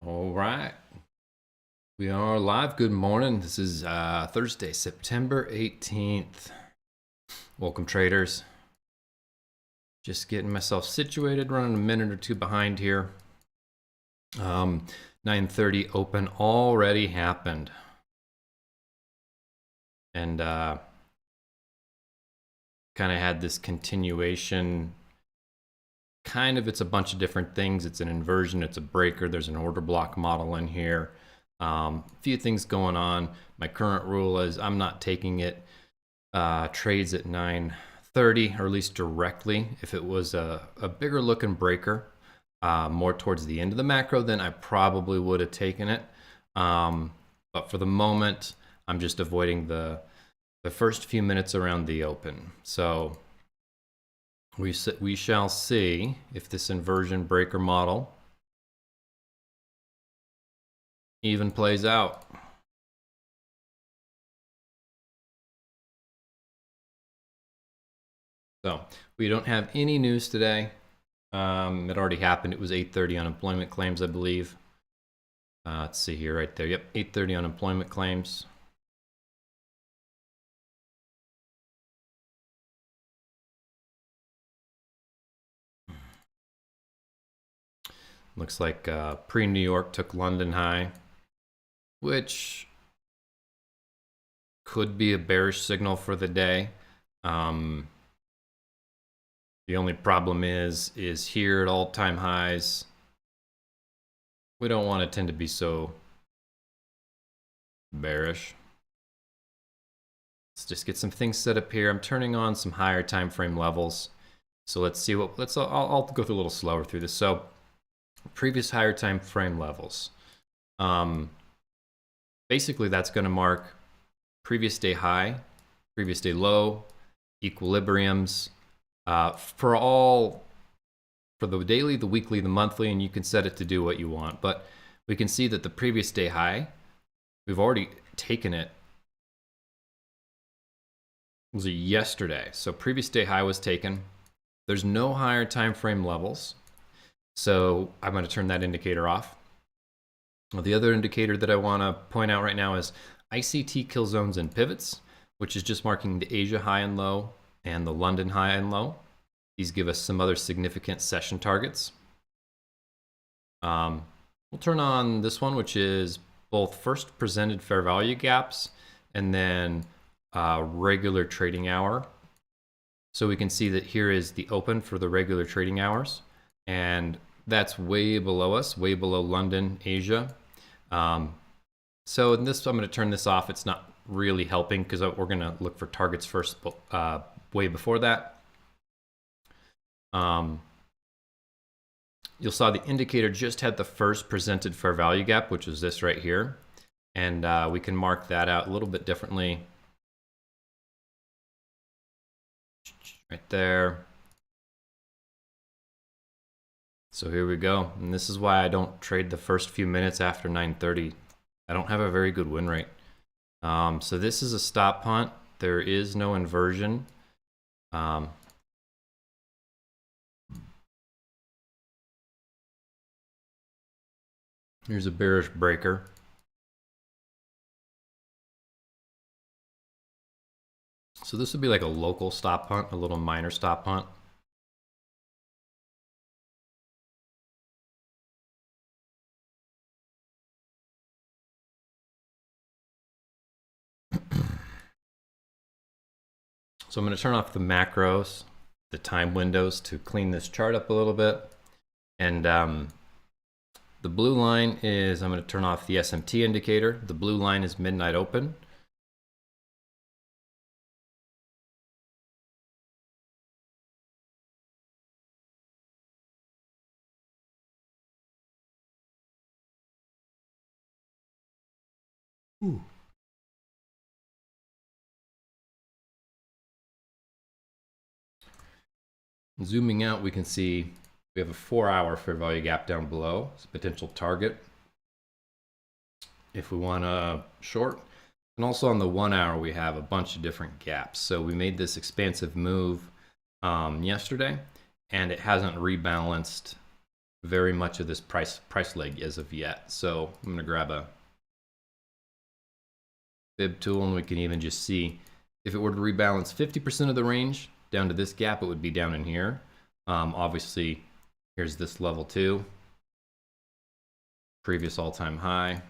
All right. We are live. Good morning. This is Thursday, September 18th. Welcome, traders. Just getting myself situated, running a minute or two behind here. 9:30 open already happened. And kind of had this continuation. It's a bunch of different things. It's an inversion, it's a breaker, there's an order block model in here. A few things going on. My current rule is I'm not taking it trades at 9:30, or at least directly. If it was a bigger looking breaker, more towards the end of the macro, then I probably would have taken it. But for the moment, I'm just avoiding the first few minutes around the open. So we shall see if this inversion breaker model even plays out. So we don't have any news today. It already happened. It was 8:30 unemployment claims, I believe. Let's see here, right there. Yep, 8:30 unemployment claims. Looks like pre-New York took London high, which could be a bearish signal for the day. The only problem is here at all-time highs, we don't want to tend to be so bearish. Let's just get some things set up here. I'm turning on some higher time frame levels. So let's see what, I'll go through a little slower through this. So previous higher time frame levels. Basically that's going to mark previous day high, previous day low, equilibriums, for the daily, the weekly, the monthly, and you can set it to do what you want. But we can see that the previous day high, we've already taken it. Was it yesterday? So previous day high was taken. There's no higher time frame levels. So I'm going to turn that indicator off. Well, the other indicator that I want to point out right now is ICT kill zones and pivots, which is just marking the Asia high and low and the London high and low. These give us some other significant session targets. We'll turn on this one, which is both first presented fair value gaps and then regular trading hour. So we can see that here is the open for the regular trading hours, and that's way below us, way below London, Asia. So in this, I'm going to turn this off. It's not really helping because we're going to look for targets first, way before that. You'll saw the indicator just had the first presented fair value gap, which is this right here. And we can mark that out a little bit differently. Right there. So here we go. And this is why I don't trade the first few minutes after 9:30. I don't have a very good win rate. So this is a stop punt. There is no inversion. Here's a bearish breaker. So this would be like a local stop punt, a little minor stop punt. So I'm going to turn off the macros, the time windows, to clean this chart up a little bit. And the blue line is, I'm going to turn off the SMT indicator. The blue line is midnight open. Ooh. Zooming out, we can see we have a 4-hour fair value gap down below. It's a potential target if we want to short. And also on the 1 hour, we have a bunch of different gaps. So we made this expansive move yesterday, and it hasn't rebalanced very much of this price leg as of yet. So I'm going to grab a fib tool, and we can even just see if it were to rebalance 50% of the range down to this gap, it would be down in here. Obviously, here's this level too. Previous all-time high.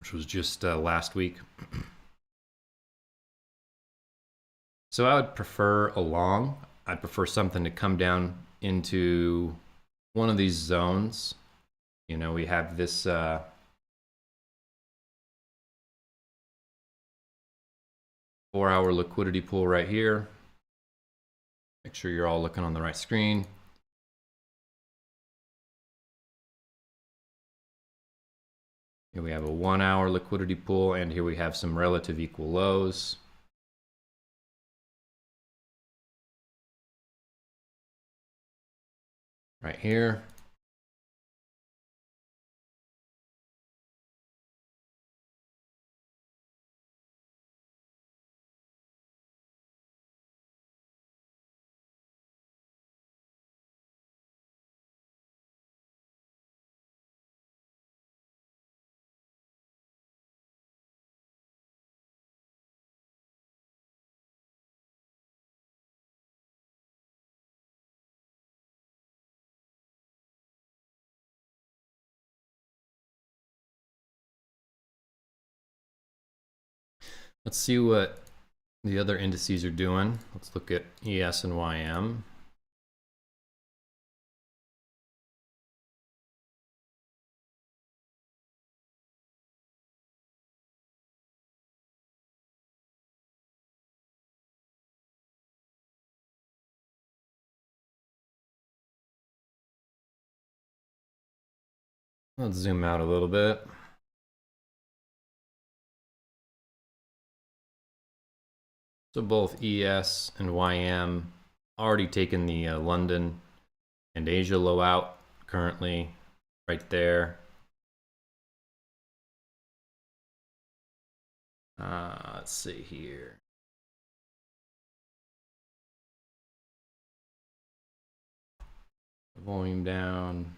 Which was just last week. So I would prefer a long. I'd prefer something to come down into one of these zones. You know, we have this 4-hour liquidity pool right here. Make sure you're all looking on the right screen. Here we have a 1-hour liquidity pool, and here we have some relative equal lows. Right here. Let's see what the other indices are doing. Let's look at ES and YM. Let's zoom out a little bit. So both ES and YM already taken the London and Asia low out currently right there. Let's see here. Volume down.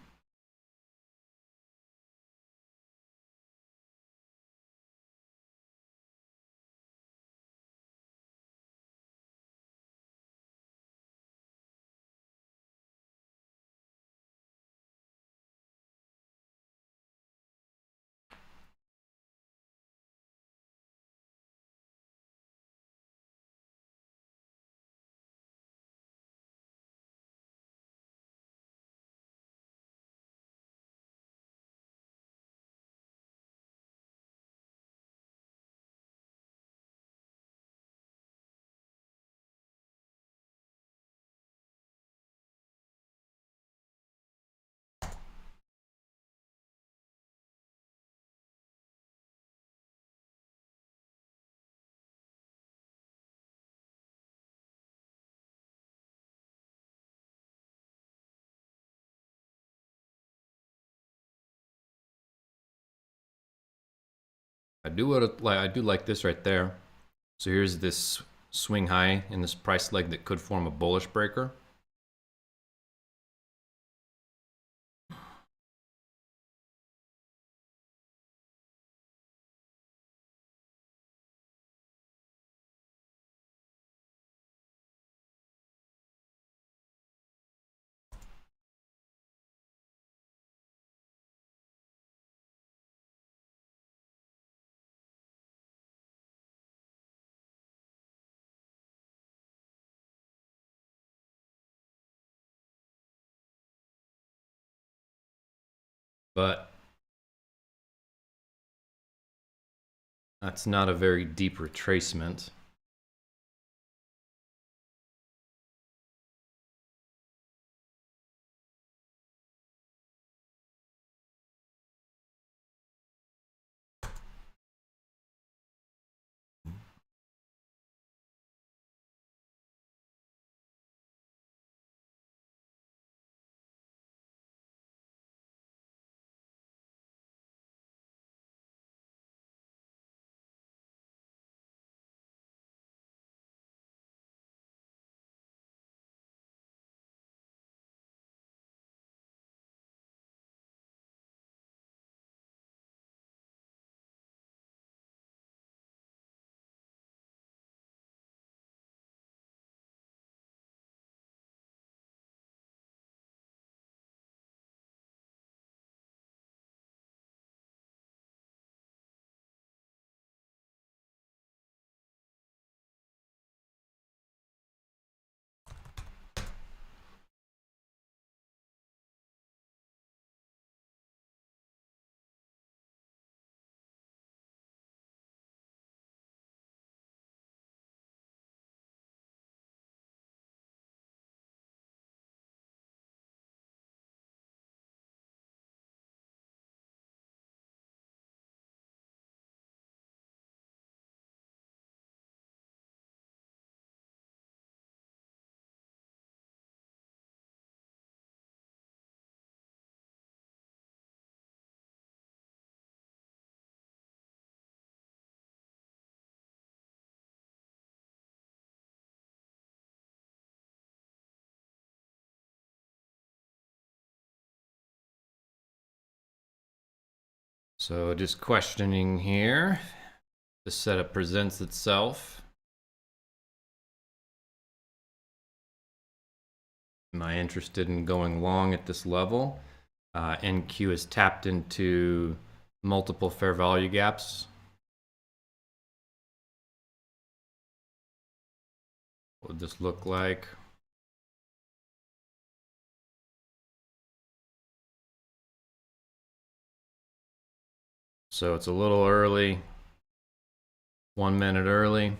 I do like this right there. So here's this swing high in this price leg that could form a bullish breaker. But that's not a very deep retracement. So just questioning here. The setup presents itself. Am I interested in going long at this level? NQ is tapped into multiple fair value gaps. What would this look like? So it's a little early, 1 minute early.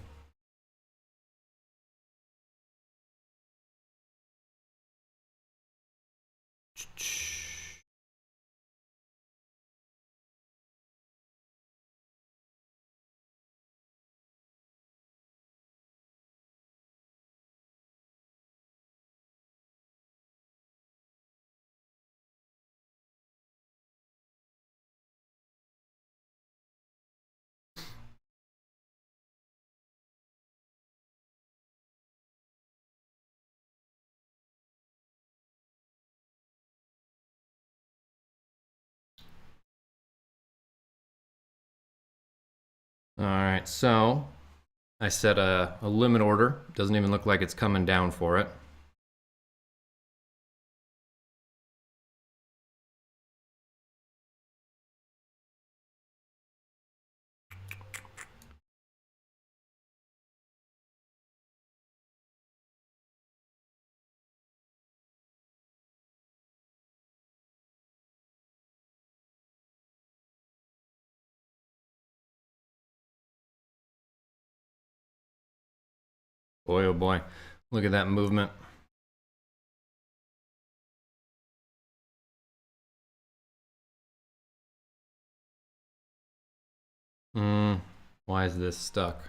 All right, so I set a limit order. Doesn't even look like it's coming down for it. Boy, oh boy, look at that movement. Why is this stuck?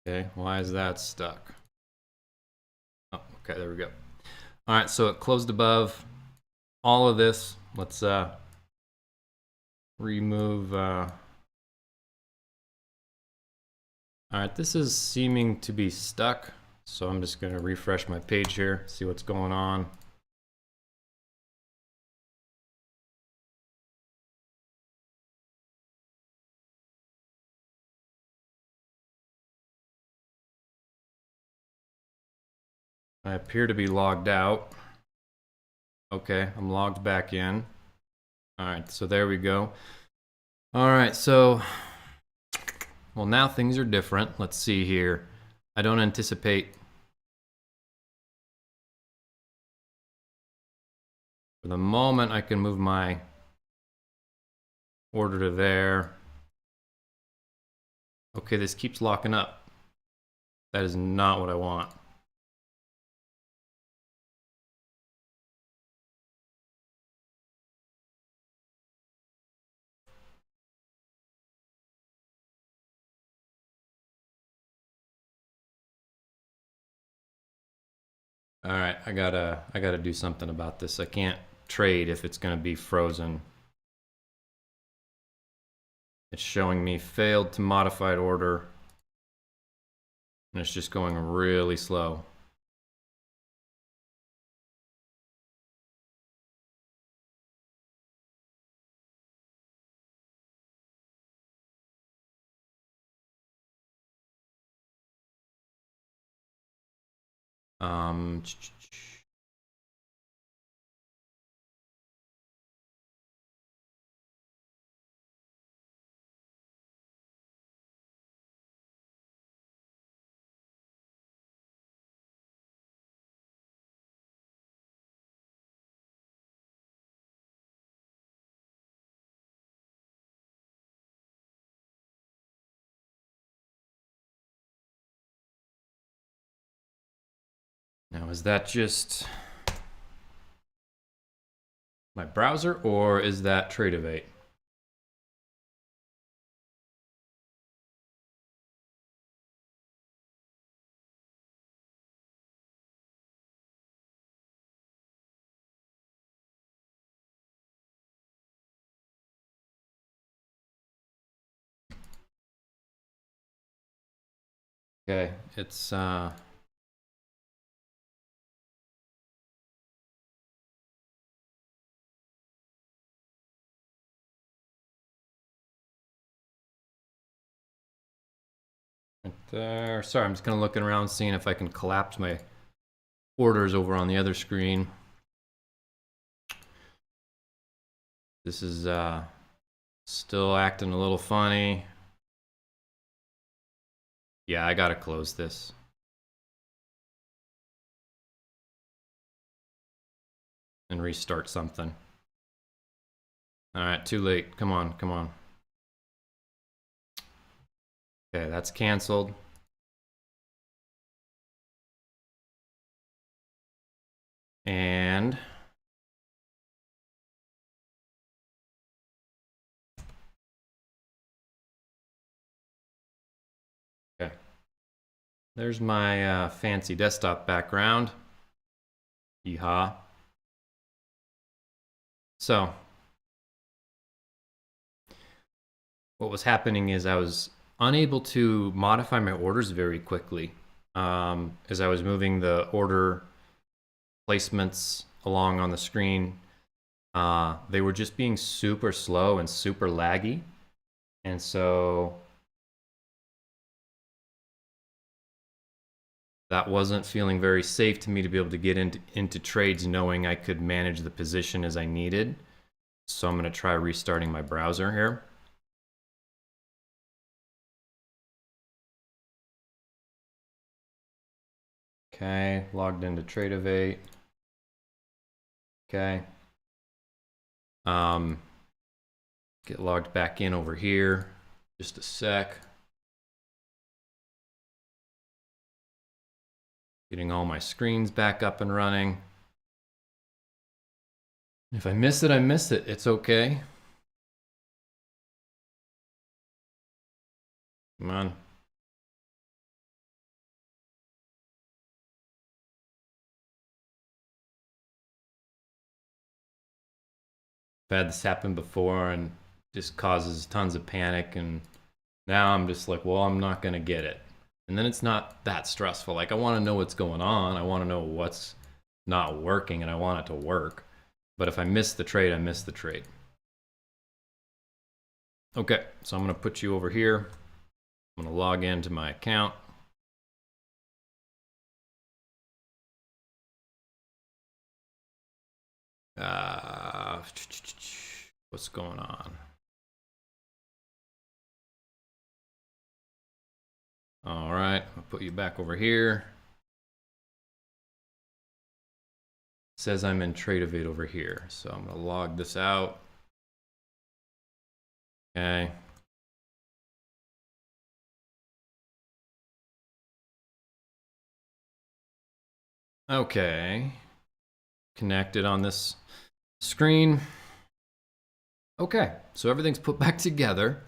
Okay, why is that stuck? Oh, okay, there we go. All right, so it closed above all of this. Let's remove. All right, this is seeming to be stuck. So I'm just gonna refresh my page here, see what's going on. I appear to be logged out. Okay, I'm logged back in. All right, so there we go. All right, so, well, now things are different. Let's see here. I don't anticipate, for the moment, I can move my order to there. Okay, this keeps locking up. That is not what I want. All right, I gotta do something about this. I can't trade if it's gonna be frozen. It's showing me failed to modified order, and it's just going really slow. Um, Now, is that just my browser, or is that TradeZella? Okay, it's Right there. Sorry, I'm just kind of looking around, seeing if I can collapse my orders over on the other screen. This is still acting a little funny. Yeah, I gotta close this. And restart something. All right, too late. Come on, come on. Okay, that's canceled. And okay, there's my fancy desktop background. Yeehaw. So what was happening is I was unable to modify my orders very quickly as I was moving the order placements along on the screen. They were just being super slow and super laggy. And so that wasn't feeling very safe to me to be able to get into trades knowing I could manage the position as I needed. So I'm going to try restarting my browser here. Okay, logged into TradeZella. Okay. Get logged back in over here. Just a sec. Getting all my screens back up and running. If I miss it, I miss it. It's okay. Come on. I've had this happen before and just causes tons of panic, and now I'm just like, well, I'm not gonna get it. And then it's not that stressful. Like, I want to know what's going on. I want to know what's not working, and I want it to work. But if I miss the trade, I miss the trade. Okay, so I'm gonna put you over here. I'm gonna log into my account. What's going on? All right, I'll put you back over here. It says I'm in TradeZella over here, so I'm gonna log this out. Okay. Okay. Connected on this screen. Okay, so everything's put back together.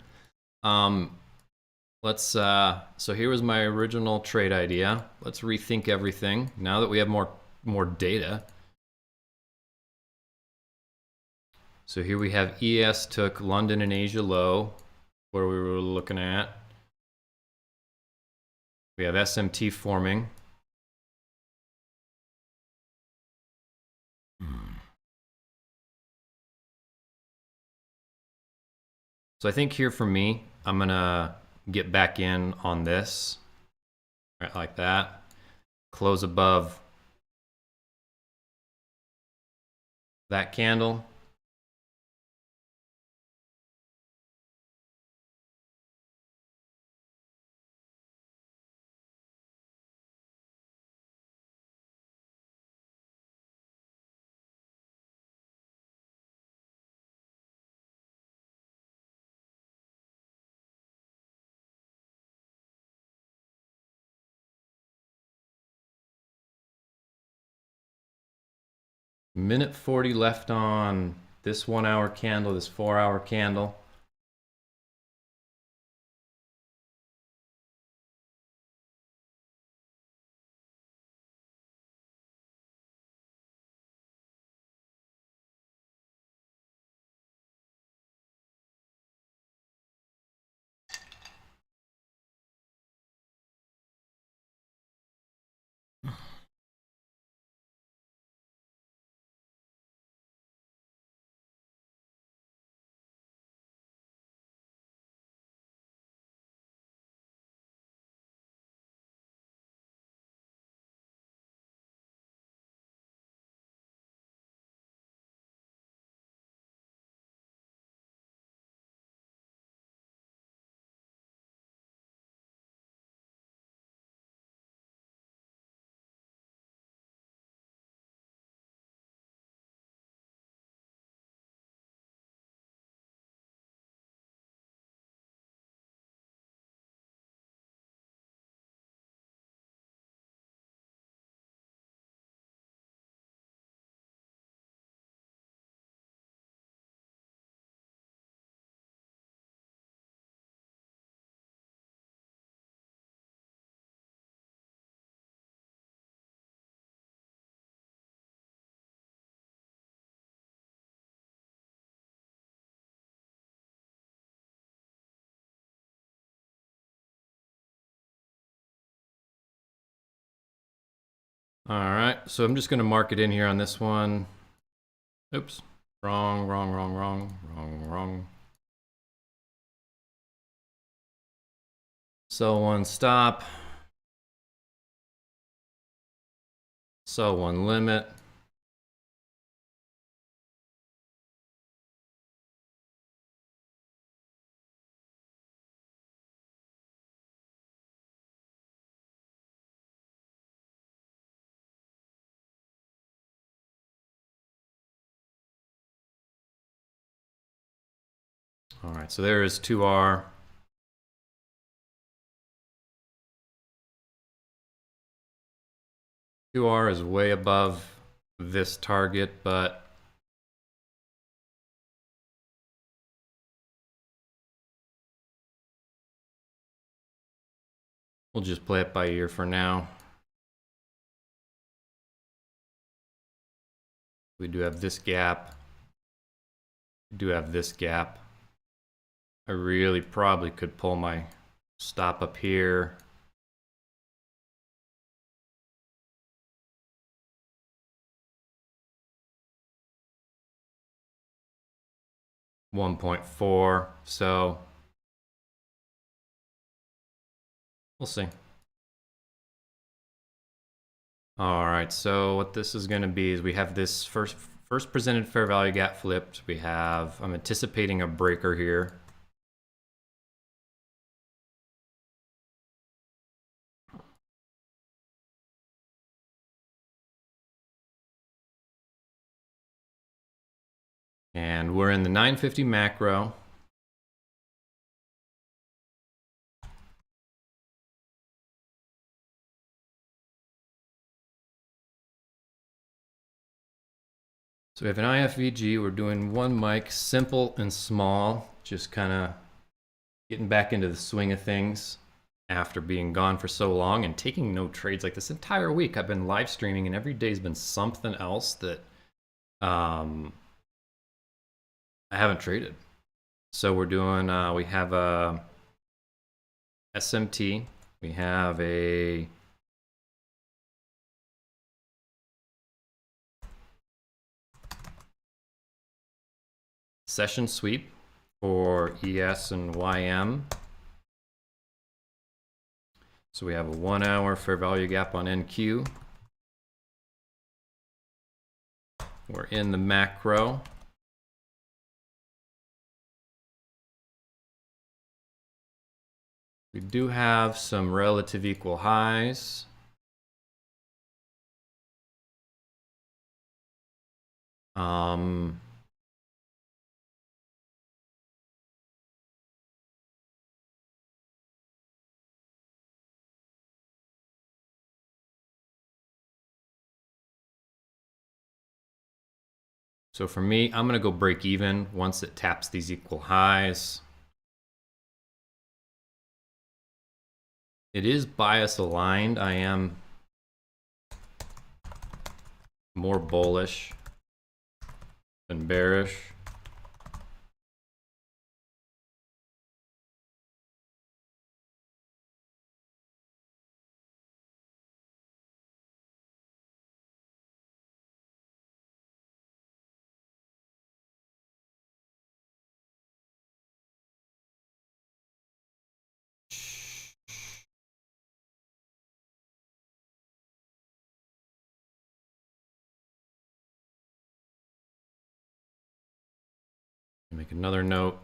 So here was my original trade idea. Let's rethink everything now that we have more data. So here we have ES took London and Asia low, where we were looking at. We have SMT forming. So I think here for me, I'm gonna get back in on this, right, like that. Close above that candle. Minute 40 left on this 1 hour candle, this 4 hour candle. All right, so I'm just going to mark it in here on this one. Oops, wrong. Sell one stop. Sell one limit. All right, so there is 2R. QR is way above this target, but we'll just play it by ear for now. We do have this gap. We do have this gap. I really probably could pull my stop up here. $1.4, so we'll see. All right, so what this is going to be is we have this first presented fair value gap flipped. I'm anticipating a breaker here. And we're in the 950 macro. So we have an IFVG. We're doing one mic, simple and small, just kind of getting back into the swing of things after being gone for so long and taking no trades. Like this entire week I've been live streaming and every day's been something else that I haven't traded. So we're doing, we have a SMT, we have a session sweep for ES and YM. So we have a 1 hour fair value gap on NQ. We're in the macro. We do have some relative equal highs. So for me, I'm gonna go break even once it taps these equal highs. It is bias aligned. I am more bullish than bearish. Make another note.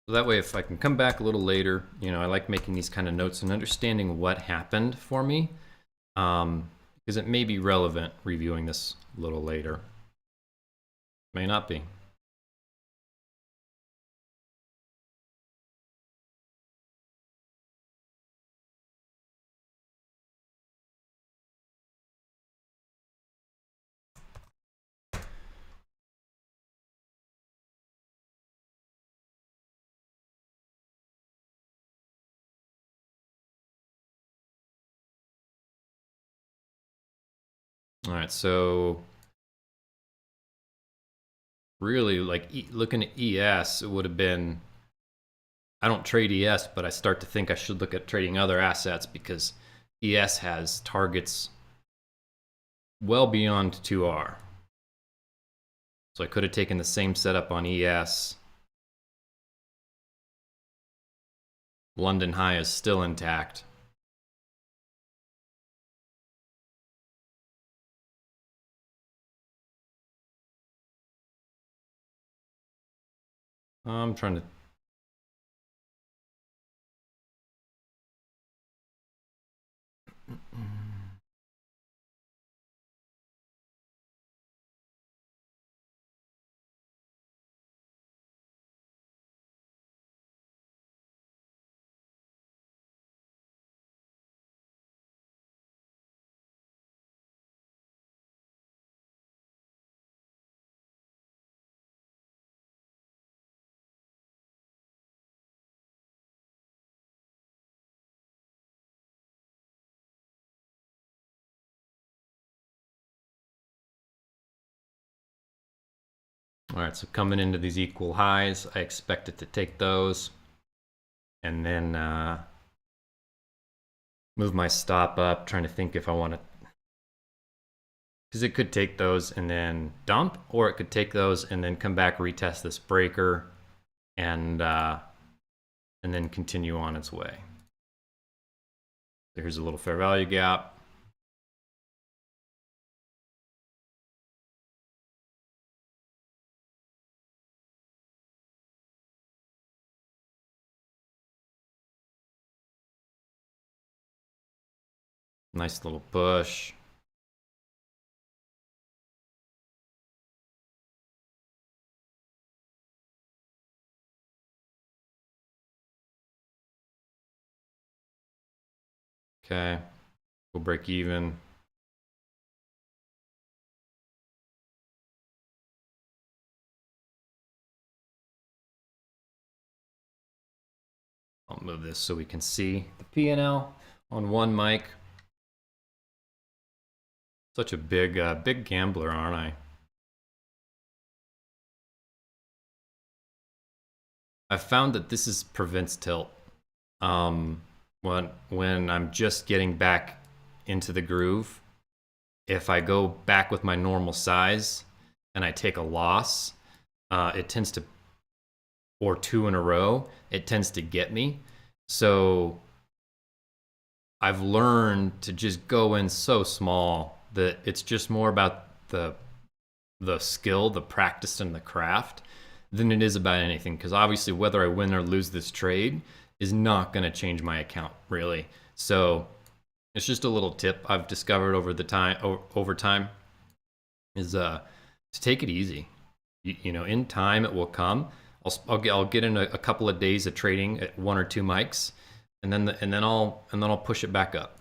So that way, if I can come back a little later, you know, I like making these kind of notes and understanding what happened for me, because it may be relevant reviewing this a little later. May not be. All right, so really, like looking at ES, it would have been, I don't trade ES, but I start to think I should look at trading other assets because ES has targets well beyond 2R. So I could have taken the same setup on ES. London high is still intact. I'm trying to... All right, so coming into these equal highs, I expect it to take those and then move my stop up, trying to think if I want to, because it could take those and then dump, or it could take those and then come back, retest this breaker, and then continue on its way. So here's a little fair value gap. Nice little push. Okay, we'll break even. I'll move this so we can see the P&L on one mic. Such a big, big gambler, aren't I? I've found that this prevents tilt. When I'm just getting back into the groove, if I go back with my normal size and I take a loss, it tends to, or two in a row, it tends to get me. So I've learned to just go in so small that it's just more about the skill, the practice, and the craft than it is about anything. Because obviously, whether I win or lose this trade is not going to change my account really. So it's just a little tip I've discovered over time is to take it easy. You know, in time it will come. I'll get in a couple of days of trading at one or two mics, and then I'll push it back up.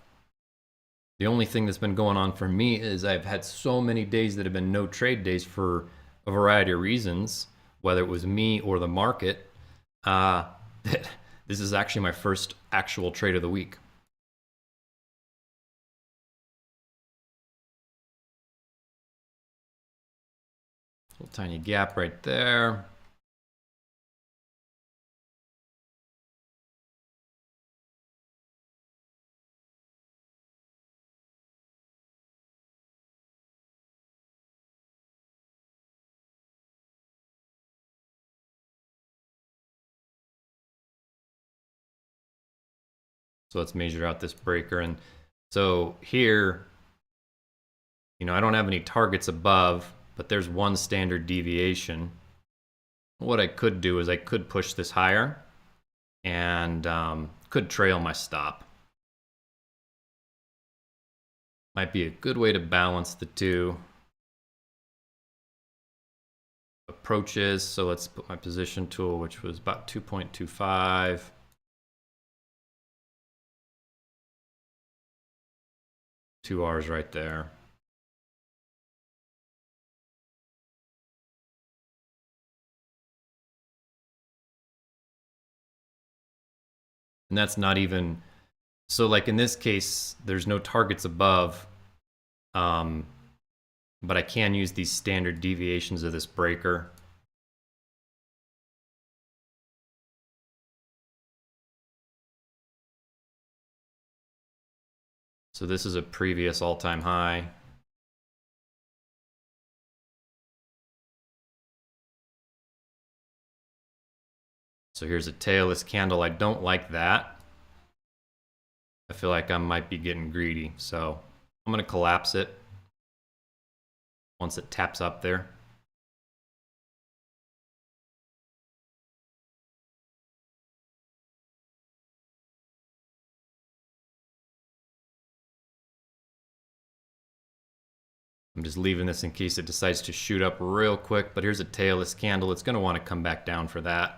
The only thing that's been going on for me is I've had so many days that have been no trade days for a variety of reasons, whether it was me or the market, that this is actually my first actual trade of the week. Little tiny gap right there. So let's measure out this breaker. And so here, you know, I don't have any targets above, but there's one standard deviation. What I could do is I could push this higher and could trail my stop. Might be a good way to balance the two approaches. So let's put my position tool, which was about 2.25. Two R's right there. And that's not even, so like in this case, there's no targets above. but I can use these standard deviations of this breaker. So this is a previous all-time high. So here's a tailless candle. I don't like that. I feel like I might be getting greedy. So I'm going to collapse it once it taps up there. I'm just leaving this in case it decides to shoot up real quick, but here's a tailless candle. It's going to want to come back down for that.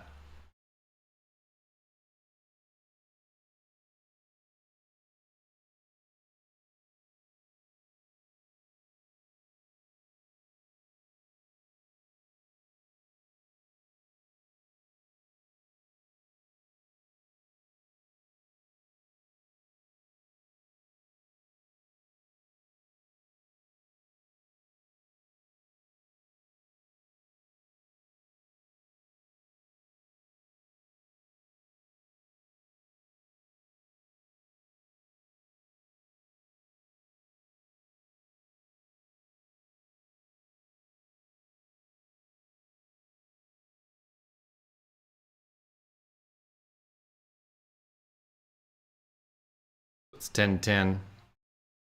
It's 10-10.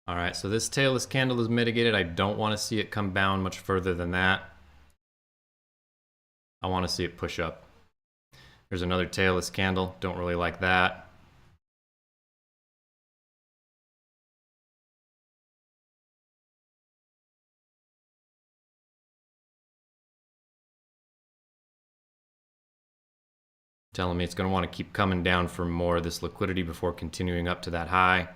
All right, so this tailless candle is mitigated. I don't want to see it come down much further than that. I want to see it push up. There's another tailless candle. Don't really like that. Telling me it's going to want to keep coming down for more of this liquidity before continuing up to that high.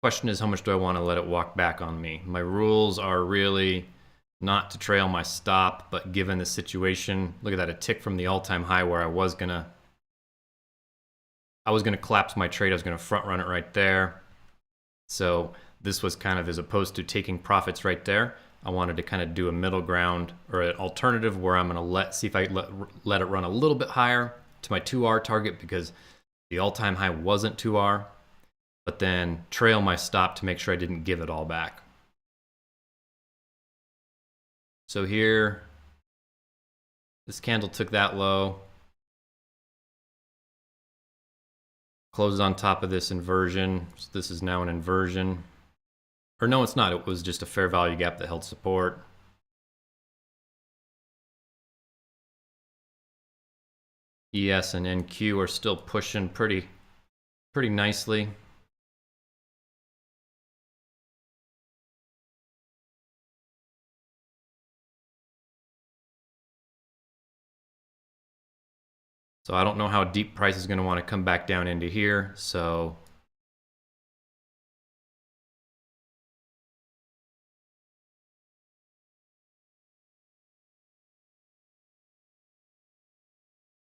Question is, how much do I want to let it walk back on me? My rules are really not to trail my stop, but given the situation, look at that, a tick from the all-time high where I was gonna collapse my trade. I was gonna front run it right there. So this was kind of, as opposed to taking profits right there, I wanted to kind of do a middle ground or an alternative where I'm gonna see if I let it run a little bit higher to my 2R target, because the all-time high wasn't 2R, but then trail my stop to make sure I didn't give it all back. So here, this candle took that low, closes on top of this inversion. So this is now an inversion. Or no, it's not. It was just a fair value gap that held support. ES and NQ are still pushing pretty nicely. So I don't know how deep price is going to want to come back down into here. So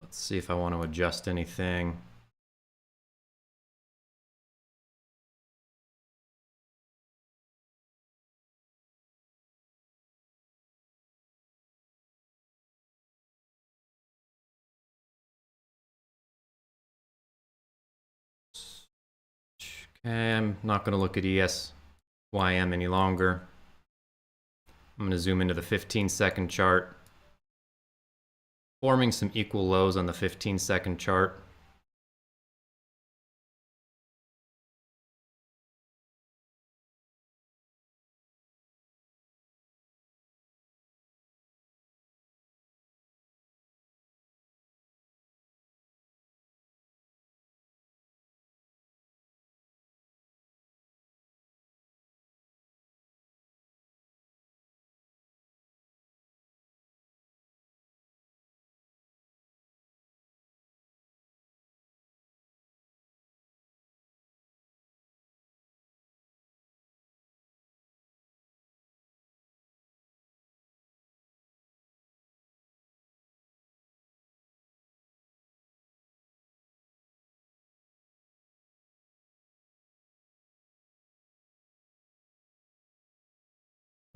let's see if I want to adjust anything. Okay, I'm not going to look at ESYM any longer. I'm going to zoom into the 15-second chart. Forming some equal lows on the 15-second chart.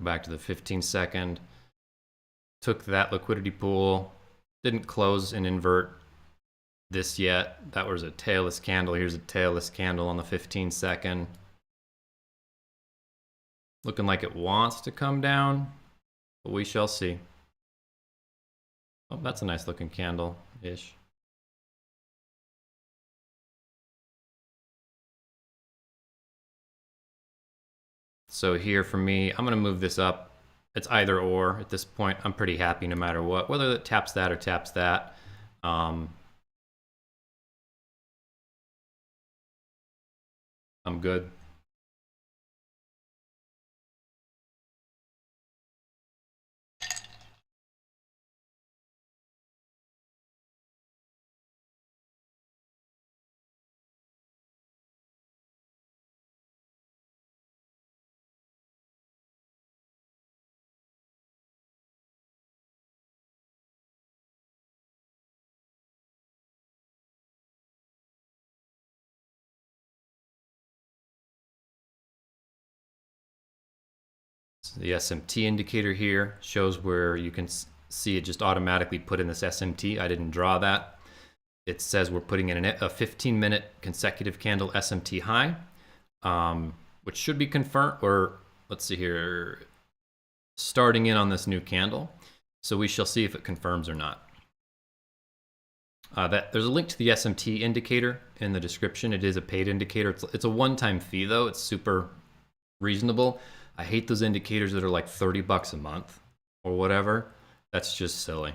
Go back to the 15-second. Took that liquidity pool. Didn't close and invert this yet. That was a tailless candle. Here's a tailless candle on the 15-second. Looking like it wants to come down, but we shall see. Oh, that's a nice looking candle-ish. So here for me, I'm gonna move this up. It's either or at this point. I'm pretty happy no matter what, whether it taps that or taps that. I'm good. The SMT indicator here shows where you can see it just automatically put in this SMT. I didn't draw that. It says we're putting in a 15-minute consecutive candle SMT high, which should be confirmed, or let's see here, starting in on this new candle. So we shall see if it confirms or not. There's a link to the SMT indicator in the description. It is a paid indicator. It's a one-time fee though. It's super reasonable. I hate those indicators that are like 30 bucks a month or whatever. That's just silly.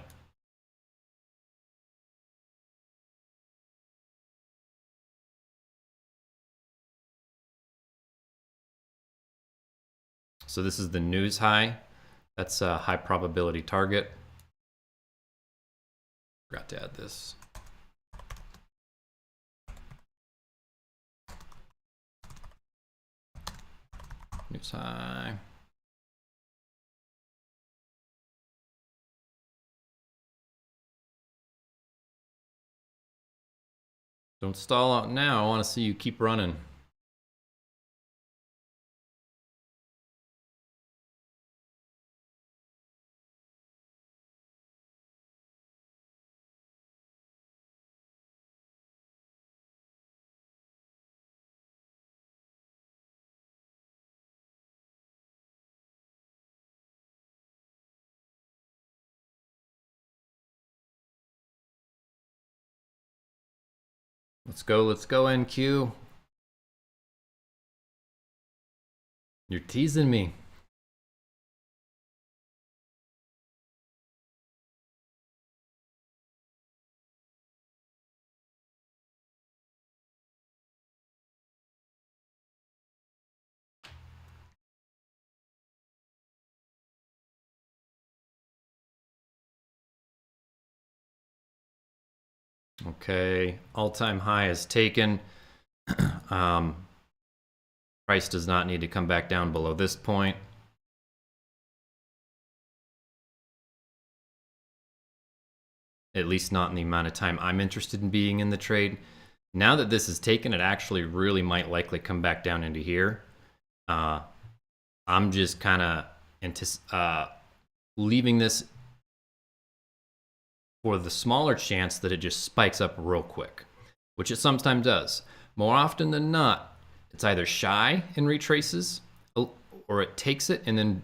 So this is the news high. That's a high probability target. Forgot to add this. News high. Don't stall out now. I want to see you keep running. Let's go, NQ. You're teasing me. Okay, all-time high is taken. Price does not need to come back down below this point. At least not in the amount of time I'm interested in being in the trade. Now that this is taken, it actually really might likely come back down into here. I'm just kind of leaving this for the smaller chance that it just spikes up real quick, which it sometimes does. More often than not, it's either shy and retraces, or it takes it and then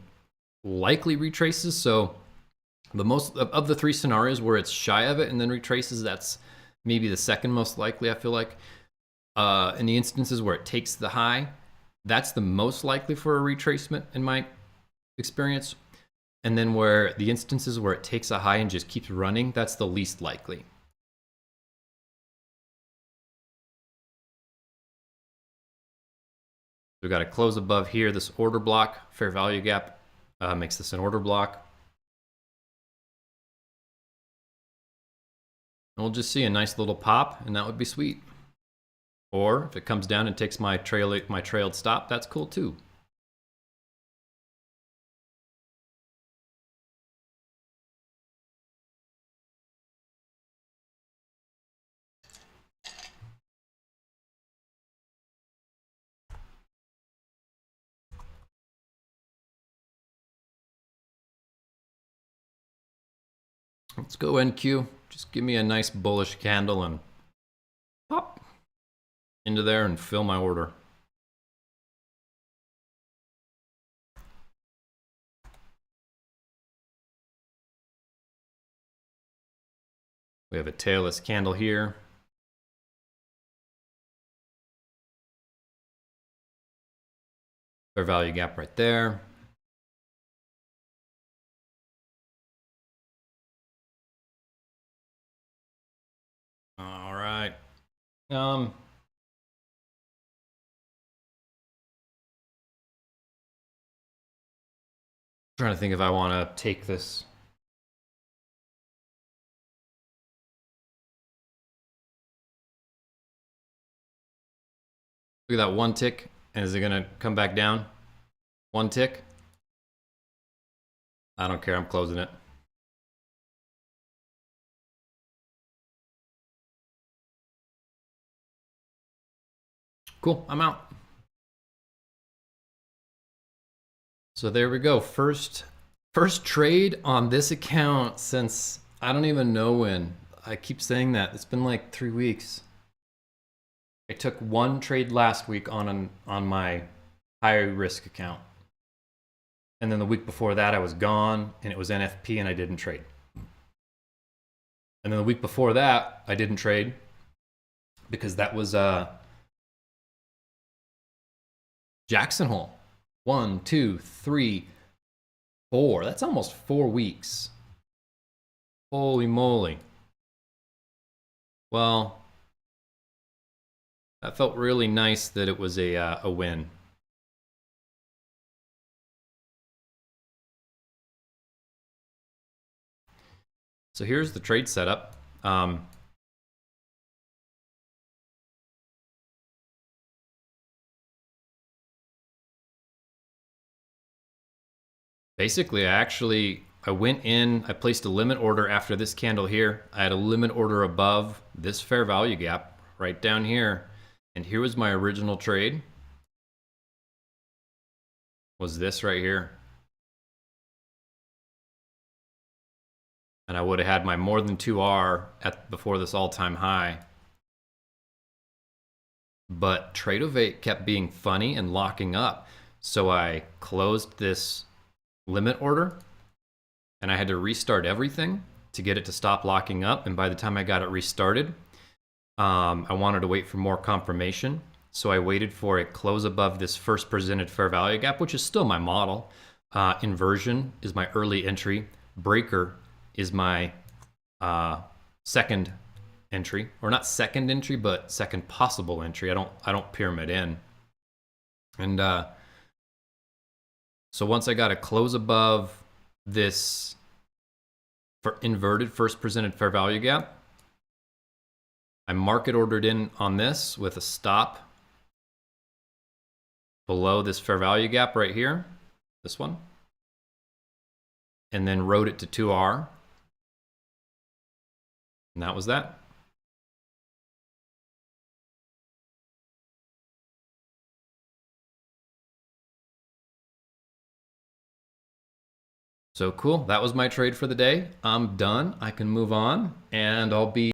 likely retraces. So the most of the three scenarios where it's shy of it and then retraces, that's maybe the second most likely, I feel like. In the instances where it takes the high, that's the most likely for a retracement in my experience. And then where the instances where it takes a high and just keeps running, that's the least likely. We've got to close above here. This order block, fair value gap, makes this an order block. And we'll just see a nice little pop, and that would be sweet. Or if it comes down and takes my trailed stop, that's cool too. Let's go NQ. Just give me a nice bullish candle and pop into there and fill my order. We have a tailless candle here. Fair value gap right there. All right. Trying to think if I want to take this. Look at that one tick. And is it gonna come back down? One tick? I don't care, I'm closing it. Cool, I'm out. So there we go. First trade on this account since I don't even know when. I keep saying that. It's been like 3 weeks. I took one trade last week on my high risk account. And then the week before that I was gone and it was NFP and I didn't trade. And then the week before that I didn't trade because that was Jackson Hole. 1, 2, 3, 4. That's almost 4 weeks. Holy moly. Well, that felt really nice that it was a win. So here's the trade setup. Basically, I went in, I placed a limit order after this candle here. I had a limit order above this fair value gap right down here. And here was my original trade. Was this right here. And I would have had my more than 2R before this all-time high. But TradeZella kept being funny and locking up. So I closed this limit order and I had to restart everything to get it to stop locking up. And by the time I got it restarted, I wanted to wait for more confirmation. So I waited for it close above this first presented fair value gap, which is still my model. Inversion is my early entry. Breaker is my second entry, or not second entry, but second possible entry. I don't pyramid in. And so once I got a close above this inverted first presented fair value gap, I market ordered in on this with a stop below this fair value gap right here, this one, and then wrote it to 2R. And that was that. So cool, that was my trade for the day. I'm done, I can move on, and I'll be